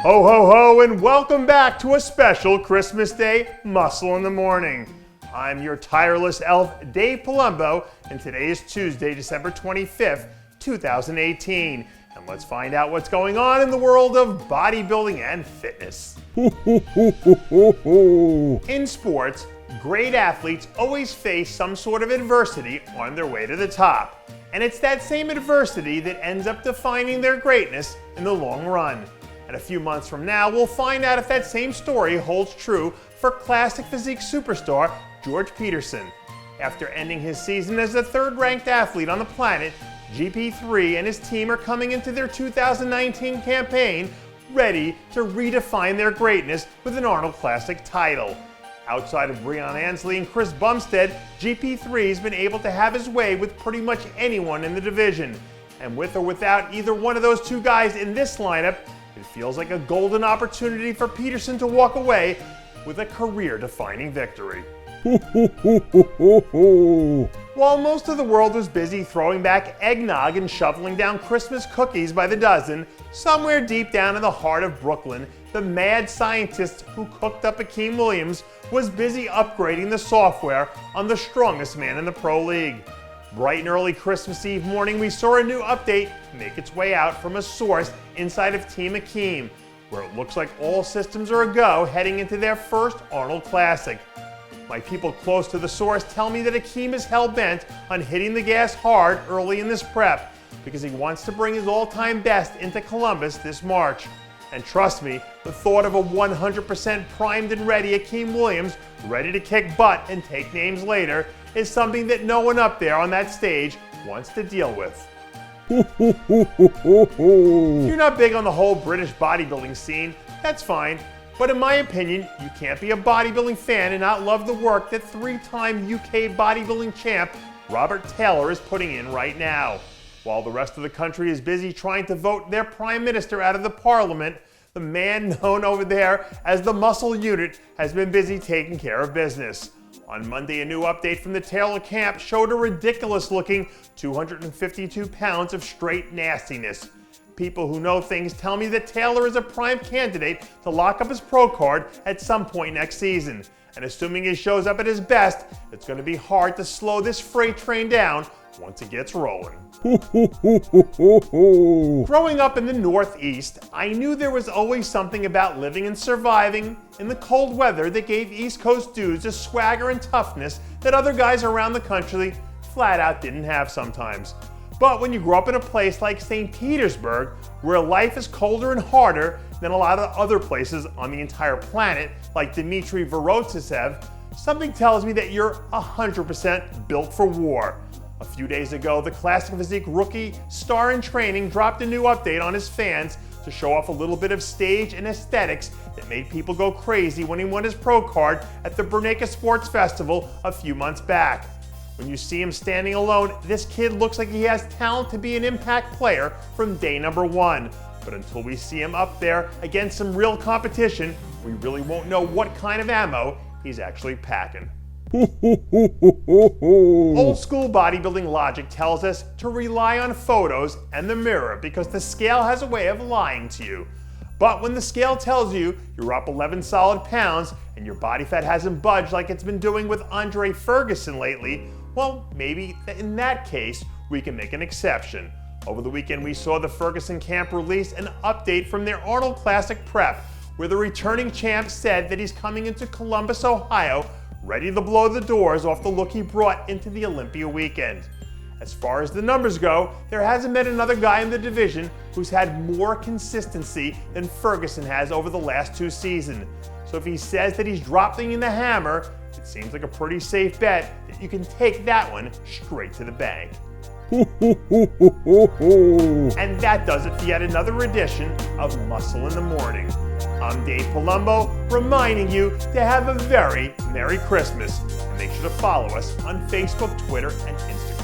Ho, ho, ho, and welcome back to a special Christmas Day Muscle in the Morning. I'm your tireless elf, Dave Palumbo, and today is Tuesday, December 25th, 2018. And let's find out what's going on in the world of bodybuilding and fitness. In sports, great athletes always face some sort of adversity on their way to the top. And it's that same adversity that ends up defining their greatness in the long run. And a few months from now, we'll find out if that same story holds true for classic physique superstar George Peterson. After ending his season as the third-ranked athlete on the planet, GP3 and his team are coming into their 2019 campaign ready to redefine their greatness with an Arnold Classic title. Outside of Breon Ansley and Chris Bumstead, GP3 has been able to have his way with pretty much anyone in the division. And with or without either one of those two guys in this lineup, it feels like a golden opportunity for Peterson to walk away with a career-defining victory. While most of the world was busy throwing back eggnog and shoveling down Christmas cookies by the dozen, somewhere deep down in the heart of Brooklyn, the mad scientist who cooked up Akim Williams was busy upgrading the software on the strongest man in the pro league. Bright and early Christmas Eve morning, we saw a new update make its way out from a source inside of Team Hakeem, where it looks like all systems are a go heading into their first Arnold Classic. My people close to the source tell me that Hakeem is hell-bent on hitting the gas hard early in this prep because he wants to bring his all-time best into Columbus this March. And trust me, the thought of a 100% primed and ready Akim Williams ready to kick butt and take names later is something that no one up there on that stage wants to deal with. If you're not big on the whole British bodybuilding scene, that's fine. But in my opinion, you can't be a bodybuilding fan and not love the work that three-time UK bodybuilding champ Robert Taylor is putting in right now. While the rest of the country is busy trying to vote their Prime Minister out of the Parliament, the man known over there as the Muscle Unit has been busy taking care of business. On Monday, a new update from the Taylor camp showed a ridiculous-looking 252 pounds of straight nastiness. People who know things tell me that Taylor is a prime candidate to lock up his pro card at some point next season. And assuming he shows up at his best, it's going to be hard to slow this freight train down once it gets rolling. Growing up in the Northeast, I knew there was always something about living and surviving in the cold weather that gave East Coast dudes a swagger and toughness that other guys around the country flat out didn't have sometimes. But when you grow up in a place like St. Petersburg, where life is colder and harder than a lot of other places on the entire planet, like Dimitri Vorotynsev, something tells me that you're 100% built for war. A few days ago, the Classic Physique rookie star in training dropped a new update on his fans to show off a little bit of stage and aesthetics that made people go crazy when he won his pro card at the Bernayka Sports Festival a few months back. When you see him standing alone, this kid looks like he has talent to be an impact player from day number one. But until we see him up there against some real competition, we really won't know what kind of ammo he's actually packing. Old school bodybuilding logic tells us to rely on photos and the mirror because the scale has a way of lying to you. But when the scale tells you you're up 11 solid pounds and your body fat hasn't budged like it's been doing with Andre Ferguson lately, well, maybe in that case, we can make an exception. Over the weekend, we saw the Ferguson camp release an update from their Arnold Classic prep, where the returning champ said that he's coming into Columbus, Ohio, ready to blow the doors off the look he brought into the Olympia weekend. As far as the numbers go, there hasn't been another guy in the division who's had more consistency than Ferguson has over the last two seasons. So if he says that he's dropping the hammer, it seems like a pretty safe bet that you can take that one straight to the bank. And that does it for yet another edition of Muscle in the Morning. I'm Dave Palumbo, reminding you to have a very Merry Christmas, and make sure to follow us on Facebook, Twitter, and Instagram.